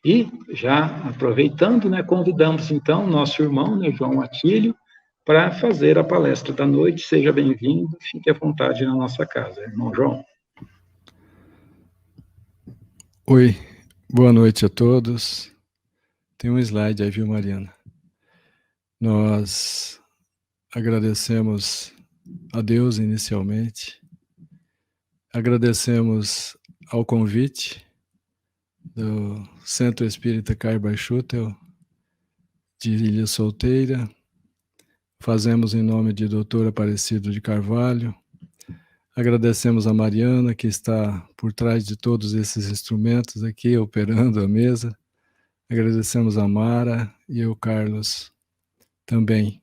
E, já aproveitando, né, convidamos, então, nosso irmão, né, João Atílio, para fazer a palestra da noite. Seja bem-vindo, fique à vontade na nossa casa. Irmão João. Oi, boa noite a todos. Tem um slide aí, viu, Mariana? Nós agradecemos a Deus inicialmente, agradecemos ao convite do Centro Espírita Caiba Schutel, de Ilha Solteira. Fazemos em nome de Dr. Aparecido de Carvalho. Agradecemos a Mariana, que está por trás de todos esses instrumentos aqui, operando a mesa. Agradecemos a Mara e o Carlos também.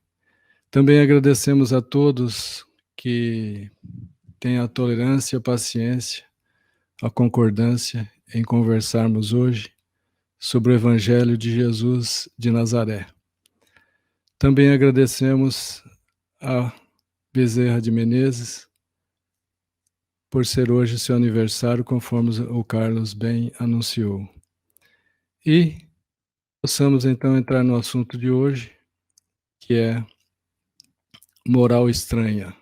Também agradecemos a todos que têm a tolerância, a paciência, a concordância em conversarmos hoje sobre o Evangelho de Jesus de Nazaré. Também agradecemos a Bezerra de Menezes por ser hoje seu aniversário, conforme o Carlos bem anunciou. E possamos então entrar no assunto de hoje, que é moral estranha.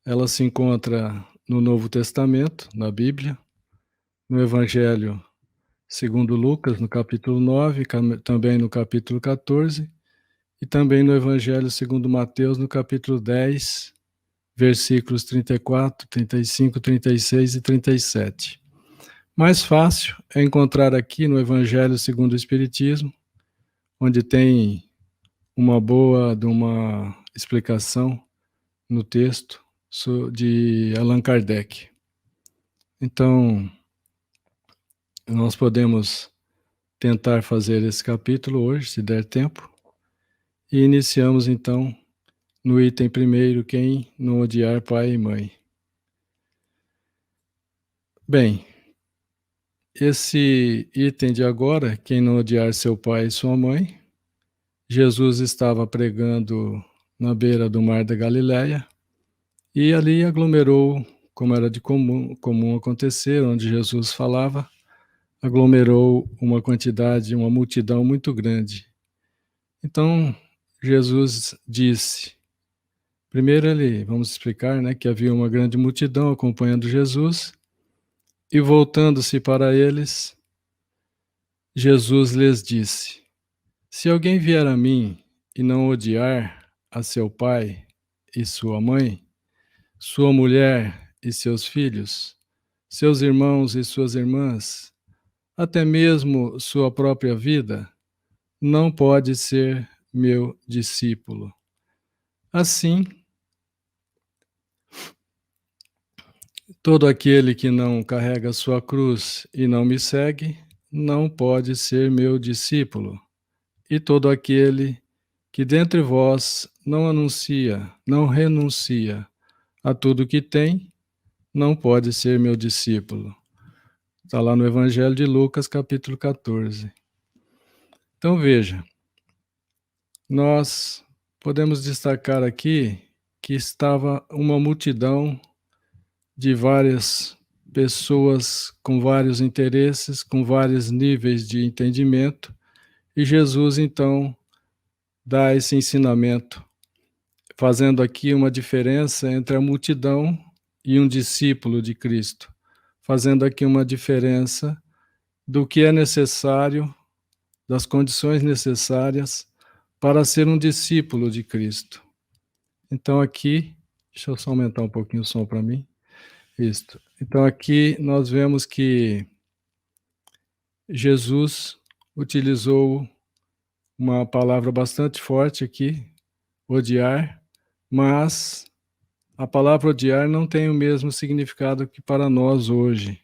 Ela se encontra no Novo Testamento, na Bíblia, no Evangelho segundo Lucas, no capítulo 9, também no capítulo 14, e também no Evangelho segundo Mateus, no capítulo 10, versículos 34, 35, 36 e 37. Mais fácil é encontrar aqui no Evangelho segundo o Espiritismo, onde tem uma explicação no texto de Allan Kardec. Então, nós podemos tentar fazer esse capítulo hoje, se der tempo, e iniciamos então no item primeiro, quem não odiar pai e mãe. Bem, esse item de agora, quem não odiar seu pai e sua mãe, Jesus estava pregando na beira do mar da Galileia e ali aglomerou, como era de comum acontecer, onde Jesus falava, aglomerou uma multidão muito grande. Então, Jesus disse, primeiro vamos explicar, né, que havia uma grande multidão acompanhando Jesus, e voltando-se para eles, Jesus lhes disse, se alguém vier a mim e não odiar a seu pai e sua mãe, sua mulher e seus filhos, seus irmãos e suas irmãs, até mesmo sua própria vida, não pode ser meu discípulo. Assim, todo aquele que não carrega sua cruz e não me segue, não pode ser meu discípulo. E todo aquele que dentre vós não renuncia a tudo que tem, não pode ser meu discípulo. Está lá no Evangelho de Lucas, capítulo 14. Então veja, nós podemos destacar aqui que estava uma multidão de várias pessoas com vários interesses, com vários níveis de entendimento, e Jesus então dá esse ensinamento, fazendo aqui uma diferença entre a multidão e um discípulo de Cristo, fazendo aqui uma diferença do que é necessário, das condições necessárias para ser um discípulo de Cristo. Então aqui, deixa eu só aumentar um pouquinho o som para mim. Isto. Então aqui nós vemos que Jesus utilizou uma palavra bastante forte aqui, odiar, mas a palavra odiar não tem o mesmo significado que para nós hoje.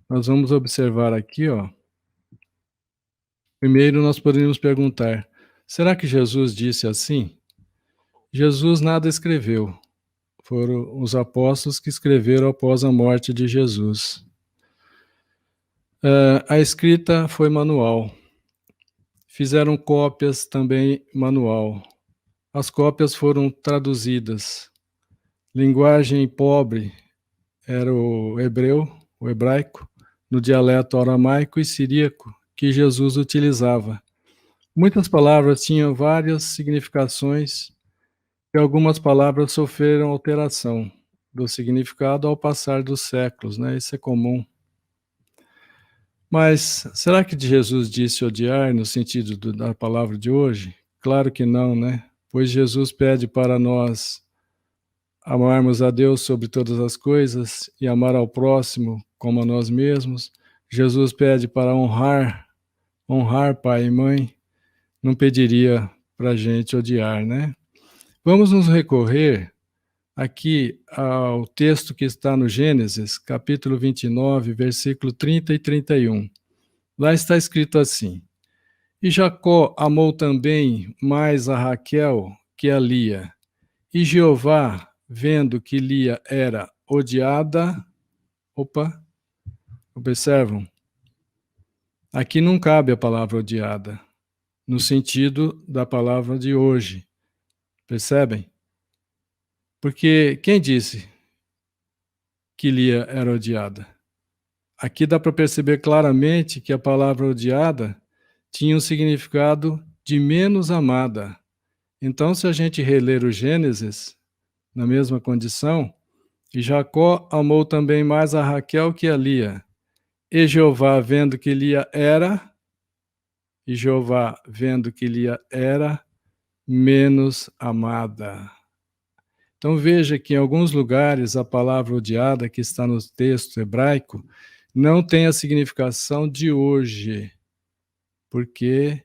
Nós vamos observar aqui, ó. Primeiro nós poderíamos perguntar, será que Jesus disse assim? Jesus nada escreveu. Foram os apóstolos que escreveram após a morte de Jesus. A escrita foi manual. Fizeram cópias também manual. As cópias foram traduzidas. Linguagem pobre era o hebraico, no dialeto aramaico e siríaco que Jesus utilizava. Muitas palavras tinham várias significações e algumas palavras sofreram alteração do significado ao passar dos séculos, né? Isso é comum. Mas será que Jesus disse odiar no sentido da palavra de hoje? Claro que não, né? Pois Jesus pede para nós amarmos a Deus sobre todas as coisas e amar ao próximo como a nós mesmos. Jesus pede para honrar pai e mãe. Não pediria para a gente odiar, né? Vamos nos recorrer aqui ao texto que está no Gênesis, capítulo 29, versículo 30 e 31. Lá está escrito assim: E Jacó amou também mais a Raquel que a Lia. E Jeová, vendo que Lia era odiada... Observam? Aqui não cabe a palavra odiada, no sentido da palavra de hoje. Percebem? Porque quem disse que Lia era odiada? Aqui dá para perceber claramente que a palavra odiada tinha um significado de menos amada. Então, se a gente reler o Gênesis, na mesma condição, e Jacó amou também mais a Raquel que a Lia. E Jeová, vendo que Lia era menos amada. Então veja que em alguns lugares a palavra odiada que está no texto hebraico não tem a significação de hoje, porque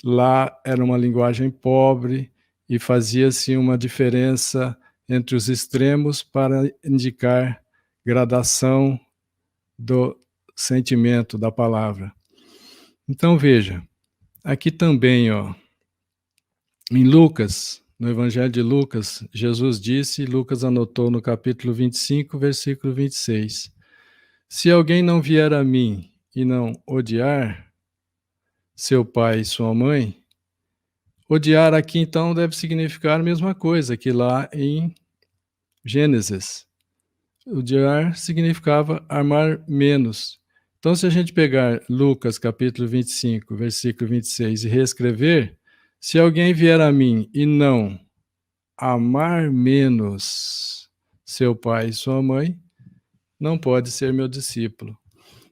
lá era uma linguagem pobre e fazia-se uma diferença entre os extremos para indicar gradação do sentimento da palavra. Então veja, aqui também, em Lucas, no Evangelho de Lucas, Jesus disse, Lucas anotou no capítulo 25, versículo 26, se alguém não vier a mim e não odiar seu pai e sua mãe, odiar aqui então deve significar a mesma coisa que lá em Gênesis. Odiar significava amar menos. Então, se a gente pegar Lucas capítulo 25, versículo 26 e reescrever, se alguém vier a mim e não amar menos seu pai e sua mãe, não pode ser meu discípulo.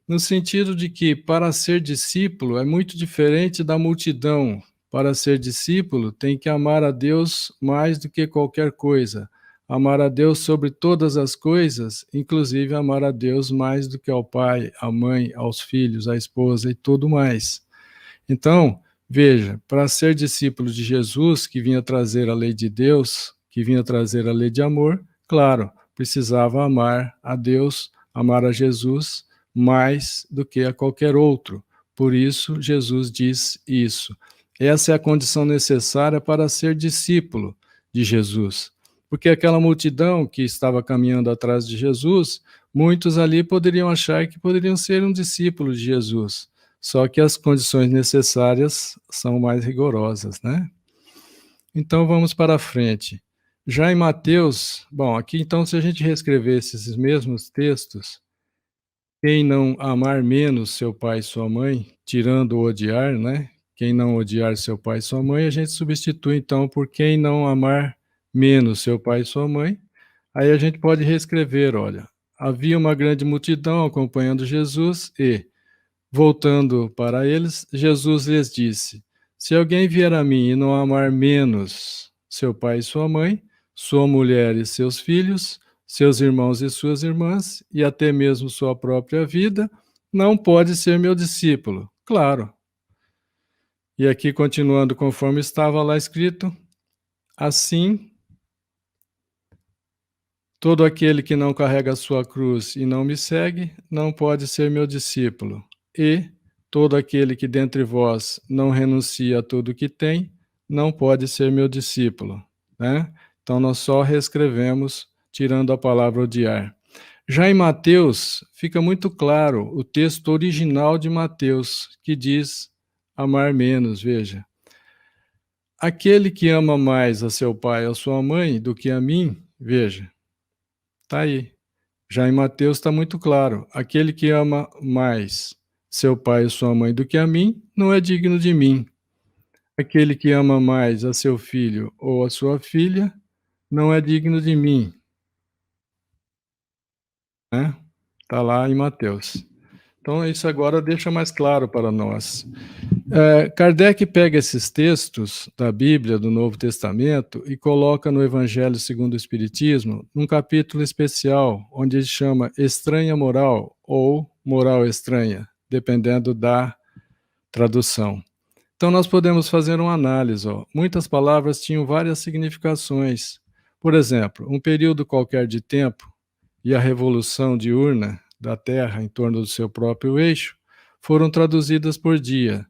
No sentido de que, para ser discípulo, é muito diferente da multidão. Para ser discípulo, tem que amar a Deus mais do que qualquer coisa. Amar a Deus sobre todas as coisas, inclusive amar a Deus mais do que ao pai, à mãe, aos filhos, à esposa e tudo mais. Então, veja, para ser discípulo de Jesus, que vinha trazer a lei de Deus, que vinha trazer a lei de amor, claro, precisava amar a Deus, amar a Jesus mais do que a qualquer outro. Por isso, Jesus diz isso. Essa é a condição necessária para ser discípulo de Jesus. Porque aquela multidão que estava caminhando atrás de Jesus, muitos ali poderiam achar que poderiam ser um discípulo de Jesus. Só que as condições necessárias são mais rigorosas, né? Então vamos para frente. Já em Mateus, bom, aqui então se a gente reescrevesse esses mesmos textos, quem não amar menos seu pai e sua mãe, tirando o odiar, né? Quem não odiar seu pai e sua mãe, a gente substitui então por quem não amar menos seu pai e sua mãe. Aí a gente pode reescrever, olha, havia uma grande multidão acompanhando Jesus e, voltando para eles, Jesus lhes disse, se alguém vier a mim e não amar menos seu pai e sua mãe, sua mulher e seus filhos, seus irmãos e suas irmãs, e até mesmo sua própria vida, não pode ser meu discípulo. Claro. E aqui, continuando conforme estava lá escrito, assim, todo aquele que não carrega a sua cruz e não me segue, não pode ser meu discípulo. E todo aquele que dentre vós não renuncia a tudo que tem, não pode ser meu discípulo. Né? Então, nós só reescrevemos, tirando a palavra odiar. Já em Mateus, fica muito claro o texto original de Mateus, que diz amar menos, veja. Aquele que ama mais a seu pai ou a sua mãe do que a mim, veja, está aí. Já em Mateus está muito claro: aquele que ama mais seu pai e sua mãe do que a mim, não é digno de mim. Aquele que ama mais a seu filho ou a sua filha, não é digno de mim, né? Está lá em Mateus. Então, isso agora deixa mais claro para nós. Kardec pega esses textos da Bíblia, do Novo Testamento, e coloca no Evangelho segundo o Espiritismo, num capítulo especial, onde ele chama Estranha Moral ou Moral Estranha, dependendo da tradução. Então, nós podemos fazer uma análise. Muitas palavras tinham várias significações. Por exemplo, um período qualquer de tempo e a revolução diurna da Terra em torno do seu próprio eixo foram traduzidas por dia.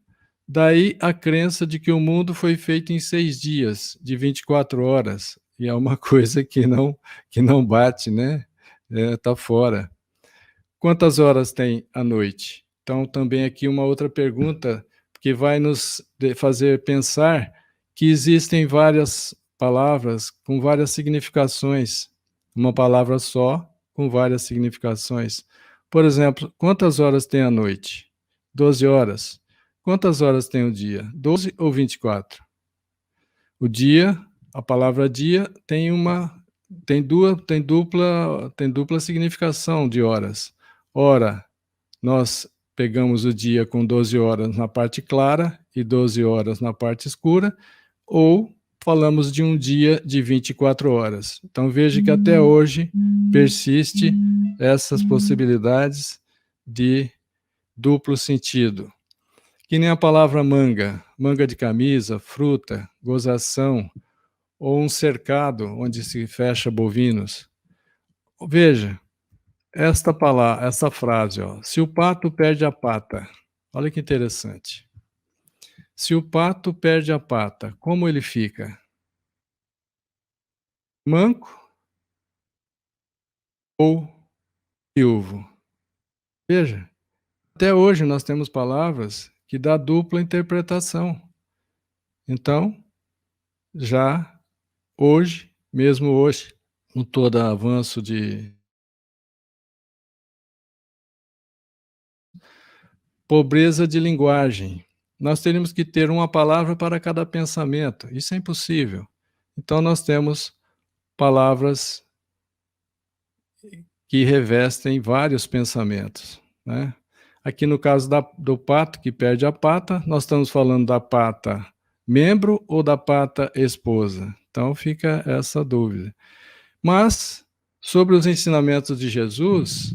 Daí a crença de que o mundo foi feito em 6 dias, de 24 horas, e é uma coisa que não bate, né? Tá fora. Quantas horas tem a noite? Então, também aqui uma outra pergunta que vai nos fazer pensar que existem várias palavras com várias significações, uma palavra só com várias significações. Por exemplo, quantas horas tem a noite? 12 horas. Quantas horas tem o dia? 12 ou 24? O dia, a palavra dia tem dupla significação de horas. Ora, nós pegamos o dia com 12 horas na parte clara e 12 horas na parte escura, ou falamos de um dia de 24 horas. Então veja que até hoje persiste essas possibilidades de duplo sentido. Que nem a palavra manga, manga de camisa, fruta, gozação, ou um cercado onde se fecha bovinos. Veja, essa frase, se o pato perde a pata, olha que interessante. Se o pato perde a pata, como ele fica? Manco ou viúvo? Veja, até hoje nós temos palavras que dão dupla interpretação. Então, já hoje, mesmo hoje, com todo avanço de pobreza de linguagem, nós teríamos que ter uma palavra para cada pensamento. Isso é impossível. Então, nós temos palavras que revestem vários pensamentos, né? Aqui no caso do pato que perde a pata, nós estamos falando da pata membro ou da pata esposa. Então fica essa dúvida. Mas, sobre os ensinamentos de Jesus,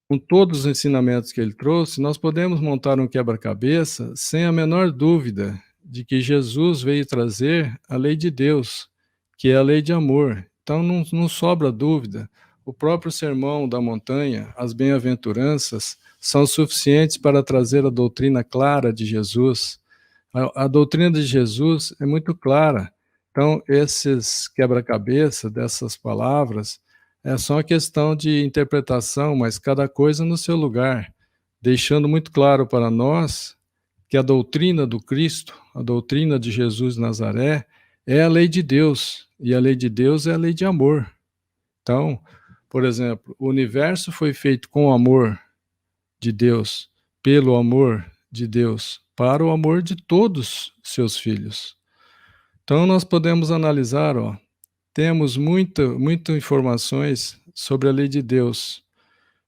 com todos os ensinamentos que ele trouxe, nós podemos montar um quebra-cabeça sem a menor dúvida de que Jesus veio trazer a lei de Deus, que é a lei de amor. Então não sobra dúvida. O próprio Sermão da Montanha, as bem-aventuranças, são suficientes para trazer a doutrina clara de Jesus. A doutrina de Jesus é muito clara. Então, esses quebra-cabeça dessas palavras é só uma questão de interpretação, mas cada coisa no seu lugar, deixando muito claro para nós que a doutrina do Cristo, a doutrina de Jesus de Nazaré, é a lei de Deus, e a lei de Deus é a lei de amor. Então, por exemplo, o universo foi feito com o amor de Deus, pelo amor de Deus, para o amor de todos seus filhos. Então, nós podemos analisar, temos muitas informações sobre a lei de Deus.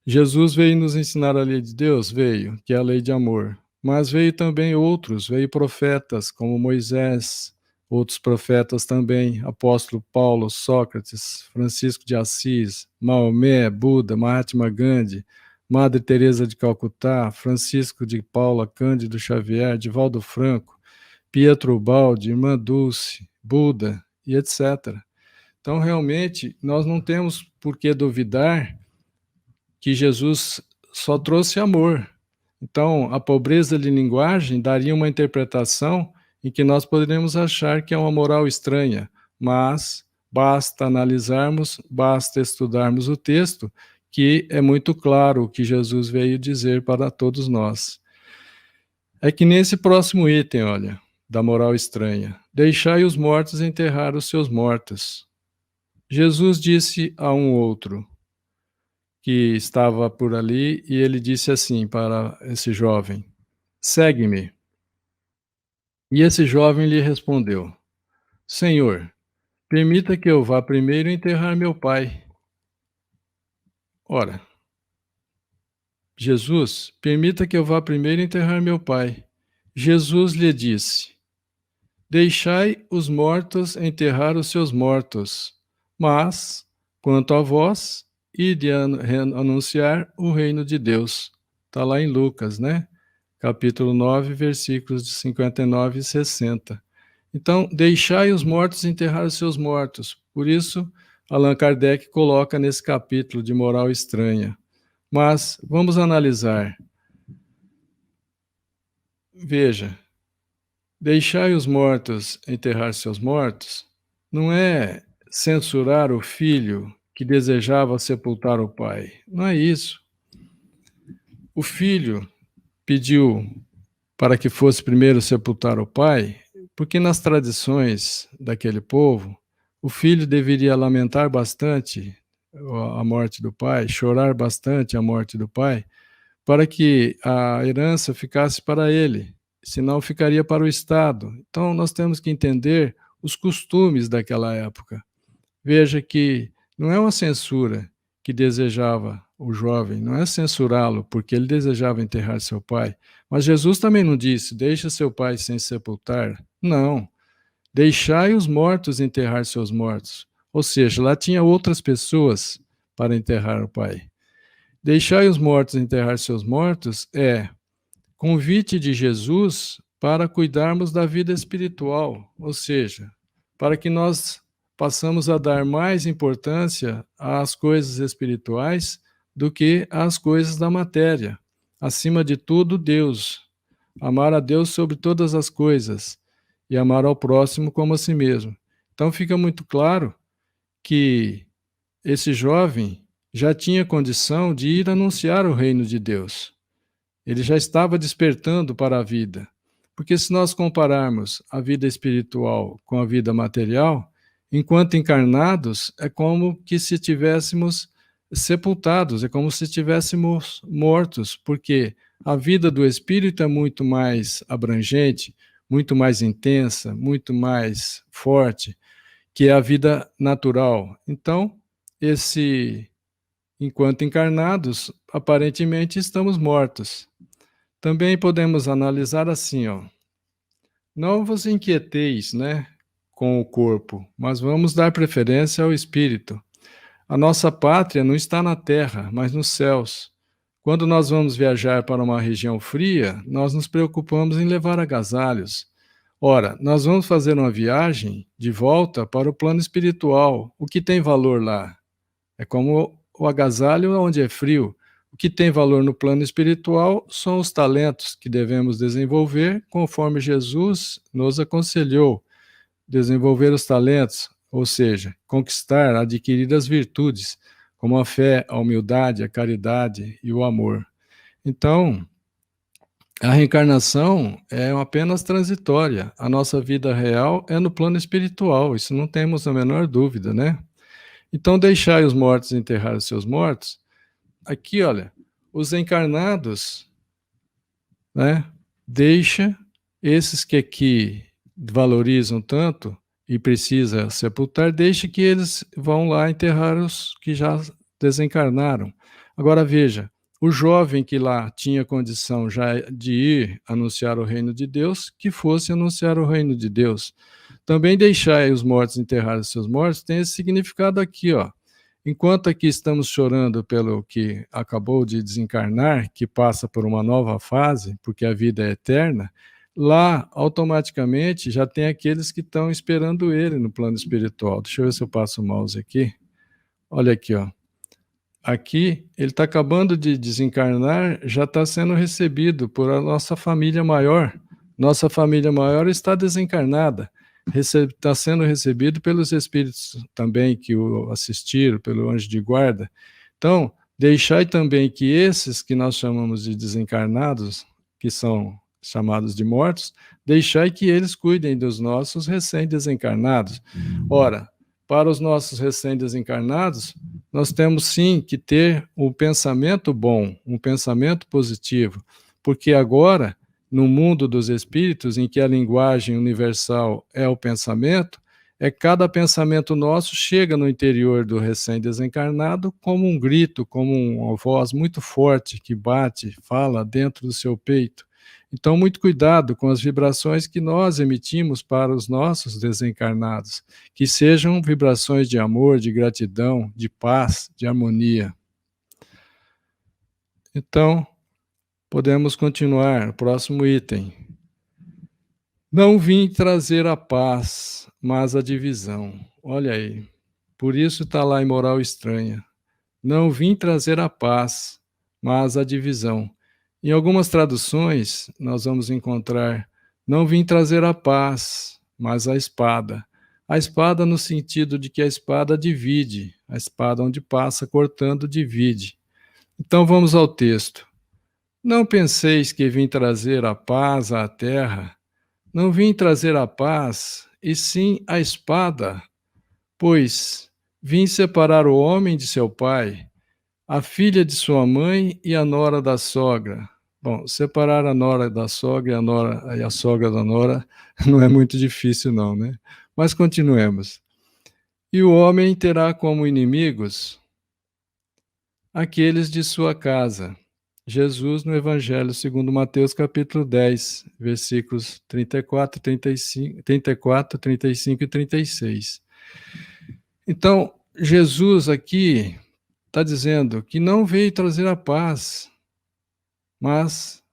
Jesus veio nos ensinar a lei de Deus? Veio, que é a lei de amor. Mas veio também veio profetas, como Moisés, outros profetas também, apóstolo Paulo, Sócrates, Francisco de Assis, Maomé, Buda, Mahatma Gandhi, Madre Teresa de Calcutá, Francisco de Paula, Cândido Xavier, Divaldo Franco, Pietro Baldi, Irmã Dulce, Buda e etc. Então, realmente, nós não temos por que duvidar que Jesus só trouxe amor. Então, a pobreza de linguagem daria uma interpretação em que nós poderíamos achar que é uma moral estranha, mas basta analisarmos, basta estudarmos o texto, que é muito claro o que Jesus veio dizer para todos nós. É que nesse próximo item, olha, da moral estranha, deixai os mortos enterrar os seus mortos. Jesus disse a um outro, que estava por ali, e ele disse assim para esse jovem: segue-me. E esse jovem lhe respondeu: Senhor, permita que eu vá primeiro enterrar meu pai. Ora, Jesus, permita que eu vá primeiro enterrar meu pai. Jesus lhe disse: deixai os mortos enterrar os seus mortos, mas, quanto a vós, ide anunciar o reino de Deus. Está lá em Lucas, né? Capítulo 9, versículos de 59 e 60. Então, deixai os mortos enterrar os seus mortos. Por isso, Allan Kardec coloca nesse capítulo de moral estranha. Mas vamos analisar. Veja, deixai os mortos enterrar seus mortos não é censurar o filho que desejava sepultar o pai. Não é isso. O filho pediu para que fosse primeiro sepultar o pai, porque nas tradições daquele povo, o filho deveria lamentar bastante a morte do pai, chorar bastante a morte do pai, para que a herança ficasse para ele, senão ficaria para o Estado. Então, nós temos que entender os costumes daquela época. Veja que não é uma censura que desejava o jovem, não é censurá-lo porque ele desejava enterrar seu pai, mas Jesus também não disse, deixa seu pai sem sepultar. Não, deixai os mortos enterrar seus mortos. Ou seja, lá tinha outras pessoas para enterrar o pai. Deixai os mortos enterrar seus mortos é convite de Jesus para cuidarmos da vida espiritual, ou seja, para que nós passamos a dar mais importância às coisas espirituais do que às coisas da matéria. Acima de tudo, Deus. Amar a Deus sobre todas as coisas e amar ao próximo como a si mesmo. Então fica muito claro que esse jovem já tinha condição de ir anunciar o reino de Deus. Ele já estava despertando para a vida. Porque se nós compararmos a vida espiritual com a vida material, enquanto encarnados, é como que se tivéssemos sepultados, é como se estivéssemos mortos, porque a vida do espírito é muito mais abrangente, muito mais intensa, muito mais forte que a vida natural. Então, enquanto encarnados, aparentemente estamos mortos. Também podemos analisar assim, ó. Não vos inquieteis, né, com o corpo, mas vamos dar preferência ao espírito. A nossa pátria não está na terra, mas nos céus. Quando nós vamos viajar para uma região fria, nós nos preocupamos em levar agasalhos. Ora, nós vamos fazer uma viagem de volta para o plano espiritual. O que tem valor lá? É como o agasalho onde é frio. O que tem valor no plano espiritual são os talentos que devemos desenvolver, conforme Jesus nos aconselhou. Desenvolver os talentos, ou seja, conquistar, adquirir as virtudes, como a fé, a humildade, a caridade e o amor. Então, a reencarnação é apenas transitória. A nossa vida real é no plano espiritual, isso não temos a menor dúvida, né? Então, deixai os mortos enterrar os seus mortos. Aqui, olha, os encarnados, né, deixa esses que aqui valorizam tanto e precisa sepultar, deixa que eles vão lá enterrar os que já desencarnaram. Agora veja, o jovem que lá tinha condição já de ir anunciar o reino de Deus, que fosse anunciar o reino de Deus. Também deixai os mortos enterrar os seus mortos, tem esse significado aqui, ó. Enquanto aqui estamos chorando pelo que acabou de desencarnar, que passa por uma nova fase, porque a vida é eterna, lá automaticamente já tem aqueles que estão esperando ele no plano espiritual. Deixa eu ver se eu passo o mouse aqui. Olha aqui, ó. Aqui ele está acabando de desencarnar, já está sendo recebido por a nossa família maior. Nossa família maior está desencarnada. Está sendo recebido pelos espíritos também que o assistiram, pelo anjo de guarda. Então, deixai também que esses que nós chamamos de desencarnados, que são chamados de mortos, deixai que eles cuidem dos nossos recém-desencarnados. Ora, para os nossos recém-desencarnados, nós temos sim que ter um pensamento bom, um pensamento positivo, porque agora, no mundo dos espíritos, em que a linguagem universal é o pensamento, cada pensamento nosso chega no interior do recém-desencarnado como um grito, como uma voz muito forte que bate, fala dentro do seu peito. Então, muito cuidado com as vibrações que nós emitimos para os nossos desencarnados, que sejam vibrações de amor, de gratidão, de paz, de harmonia. Então, podemos continuar. O próximo item. Não vim trazer a paz, mas a divisão. Olha aí. Por isso está lá em Moral Estranha. Não vim trazer a paz, mas a divisão. Em algumas traduções, nós vamos encontrar: não vim trazer a paz, mas a espada. A espada no sentido de que a espada divide. A espada onde passa cortando divide. Então vamos ao texto. Não penseis que vim trazer a paz à terra. Não vim trazer a paz, e sim a espada, pois vim separar o homem de seu pai, a filha de sua mãe e a nora da sogra. Bom, separar a nora da sogra e a sogra da nora não é muito difícil não, né? Mas continuemos. E o homem terá como inimigos aqueles de sua casa. Jesus no Evangelho segundo Mateus, capítulo 10, versículos 34, 35 e 36. Então, Jesus aqui está dizendo que não veio trazer a paz, mas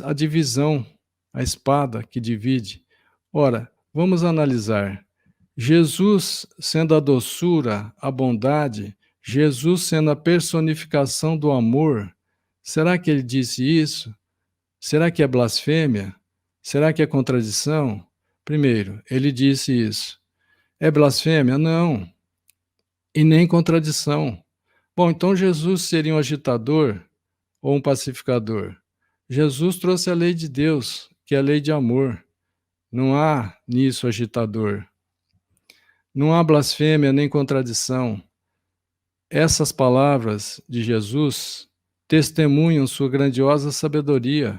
a divisão, a espada que divide. Ora, vamos analisar. Jesus sendo a doçura, a bondade, Jesus sendo a personificação do amor, será que ele disse isso? Será que é blasfêmia? Será que é contradição? Primeiro, ele disse isso. É blasfêmia? Não. E nem contradição. Bom, então Jesus seria um agitador ou um pacificador? Jesus trouxe a lei de Deus, que é a lei de amor. Não há nisso agitador. Não há blasfêmia nem contradição. Essas palavras de Jesus testemunham sua grandiosa sabedoria.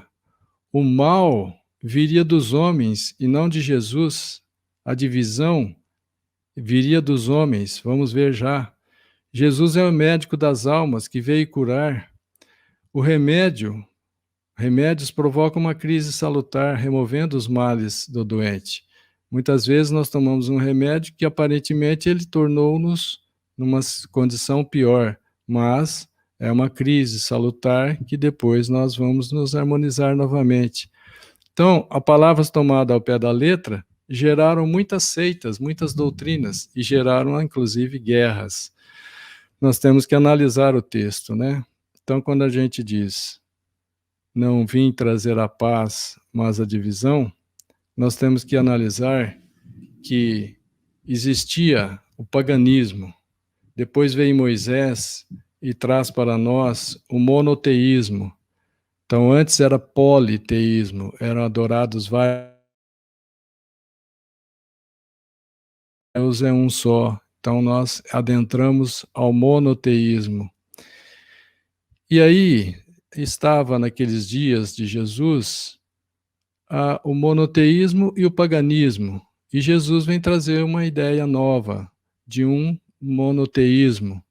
O mal viria dos homens e não de Jesus. A divisão viria dos homens. Vamos ver já. Jesus é o médico das almas que veio curar. Remédios provocam uma crise salutar, removendo os males do doente. Muitas vezes nós tomamos um remédio que aparentemente ele tornou-nos numa condição pior, mas é uma crise salutar que depois nós vamos nos harmonizar novamente. Então, a palavras tomadas ao pé da letra geraram muitas seitas, muitas doutrinas e geraram, inclusive, guerras. Nós temos que analisar o texto, né? Então, quando a gente diz não vim trazer a paz, mas a divisão, nós temos que analisar que existia o paganismo. Depois veio Moisés e traz para nós o monoteísmo. Então, antes era politeísmo, eram adorados vários, Deus é um só. Então, nós adentramos ao monoteísmo. E aí, estava naqueles dias de Jesus o monoteísmo e o paganismo. E Jesus vem trazer uma ideia nova de um monoteísmo.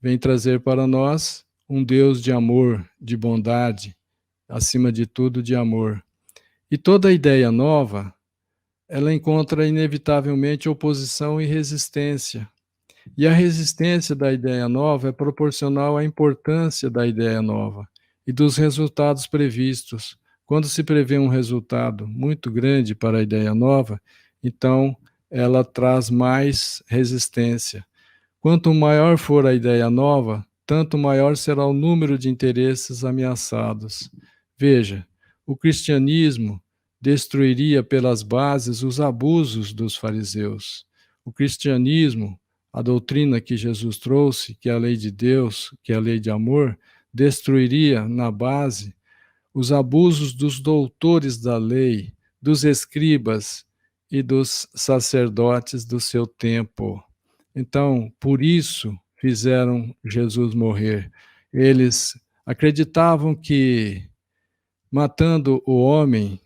Vem trazer para nós um Deus de amor, de bondade, acima de tudo de amor. E toda ideia nova, ela encontra inevitavelmente oposição e resistência. E a resistência da ideia nova é proporcional à importância da ideia nova e dos resultados previstos. Quando se prevê um resultado muito grande para a ideia nova, então ela traz mais resistência. Quanto maior for a ideia nova, tanto maior será o número de interesses ameaçados. Veja, o cristianismo destruiria pelas bases os abusos dos fariseus. O cristianismo, a doutrina que Jesus trouxe, que é a lei de Deus, que é a lei de amor, destruiria na base os abusos dos doutores da lei, dos escribas e dos sacerdotes do seu tempo. Então, por isso fizeram Jesus morrer. Eles acreditavam que, matando o homem,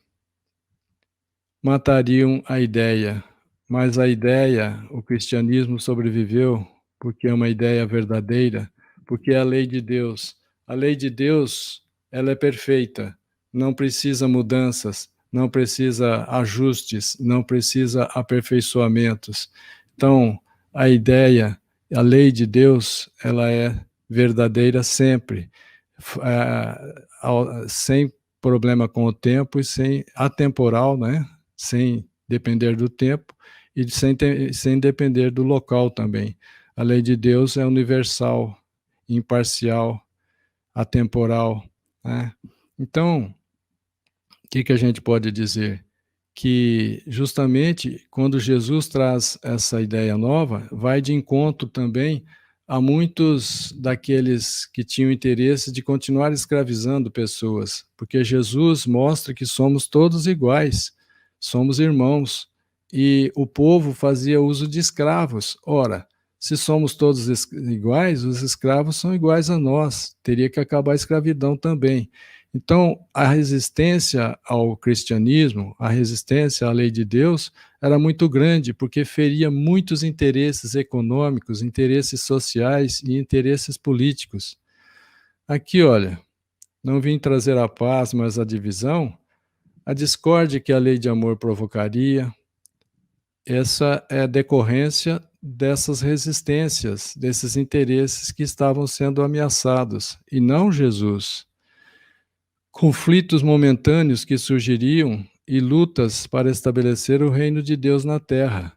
matariam a ideia, mas a ideia, o cristianismo sobreviveu porque é uma ideia verdadeira, porque é a lei de Deus. A lei de Deus, ela é perfeita, não precisa mudanças, não precisa ajustes, não precisa aperfeiçoamentos. Então, a ideia, a lei de Deus, ela é verdadeira sempre, sem problema com o tempo e sem atemporal, né? Sem depender do tempo e sem depender do local também. A lei de Deus é universal, imparcial, atemporal, né? Então, o que a gente pode dizer? Que justamente quando Jesus traz essa ideia nova, vai de encontro também a muitos daqueles que tinham interesse de continuar escravizando pessoas, porque Jesus mostra que somos todos iguais, somos irmãos, e o povo fazia uso de escravos. Ora, se somos todos iguais, os escravos são iguais a nós, teria que acabar a escravidão também. Então, a resistência ao cristianismo, a resistência à lei de Deus, era muito grande, porque feria muitos interesses econômicos, interesses sociais e interesses políticos. Aqui, olha, não vim trazer a paz, mas a divisão, a discórdia que a lei de amor provocaria, essa é a decorrência dessas resistências, desses interesses que estavam sendo ameaçados, e não Jesus. Conflitos momentâneos que surgiriam e lutas para estabelecer o reino de Deus na terra.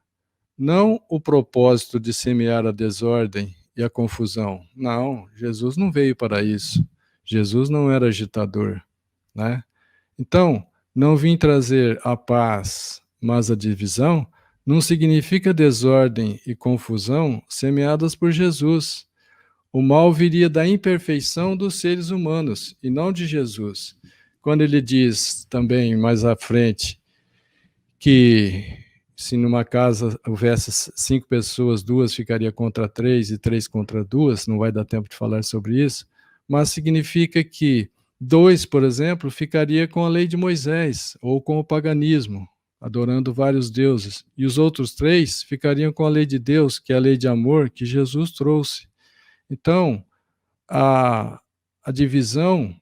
Não o propósito de semear a desordem e a confusão. Não, Jesus não veio para isso. Jesus não era agitador, né? Então, não vim trazer a paz, mas a divisão, não significa desordem e confusão semeadas por Jesus. O mal viria da imperfeição dos seres humanos e não de Jesus. Quando ele diz também mais à frente que se numa casa houvesse 5 pessoas, 2 ficaria contra 3 e 3 contra 2, não vai dar tempo de falar sobre isso, mas significa que 2, por exemplo, ficaria com a lei de Moisés ou com o paganismo, adorando vários deuses, e os outros 3 ficariam com a lei de Deus, que é a lei de amor que Jesus trouxe. Então, a divisão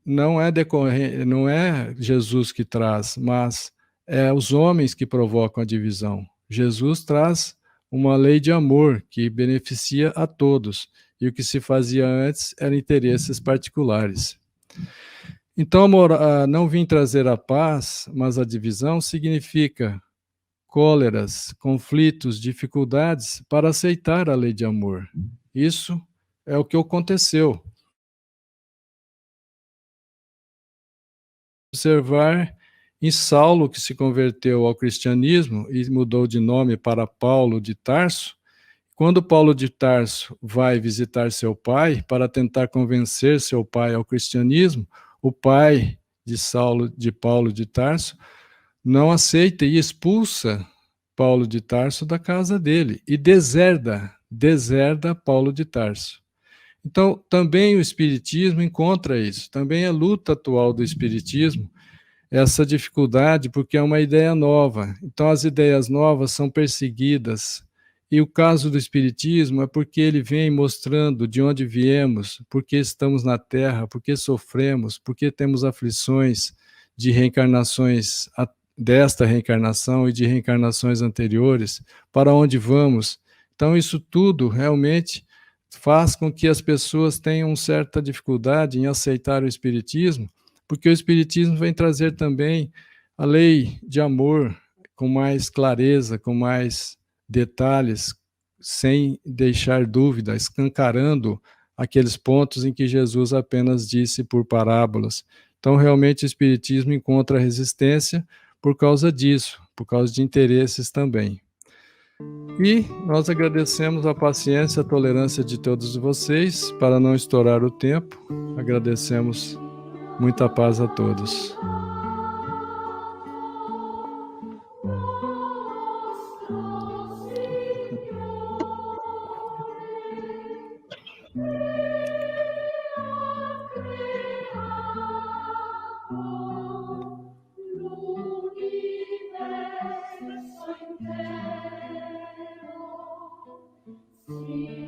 não é Jesus que traz, mas é os homens que provocam a divisão. Jesus traz uma lei de amor que beneficia a todos, e o que se fazia antes eram interesses particulares. Então, não vim trazer a paz, mas a divisão significa cóleras, conflitos, dificuldades para aceitar a lei de amor. Isso é o que aconteceu. Observar em Saulo, que se converteu ao cristianismo e mudou de nome para Paulo de Tarso. Quando Paulo de Tarso vai visitar seu pai para tentar convencer seu pai ao cristianismo, o pai de Paulo de Tarso, não aceita e expulsa Paulo de Tarso da casa dele e deserda Paulo de Tarso. Então, também o Espiritismo encontra isso, também a luta atual do Espiritismo, essa dificuldade, porque é uma ideia nova. Então, as ideias novas são perseguidas. E o caso do Espiritismo é porque ele vem mostrando de onde viemos, por que estamos na Terra, por que sofremos, por que temos aflições de reencarnações desta reencarnação e de reencarnações anteriores, para onde vamos. Então, isso tudo realmente faz com que as pessoas tenham certa dificuldade em aceitar o Espiritismo, porque o Espiritismo vem trazer também a lei de amor com mais clareza, com mais detalhes, sem deixar dúvida, escancarando aqueles pontos em que Jesus apenas disse por parábolas. Então, realmente, o Espiritismo encontra resistência por causa disso, por causa de interesses também. E nós agradecemos a paciência, a tolerância de todos vocês, para não estourar o tempo. Agradecemos. Muita paz a todos. Sim.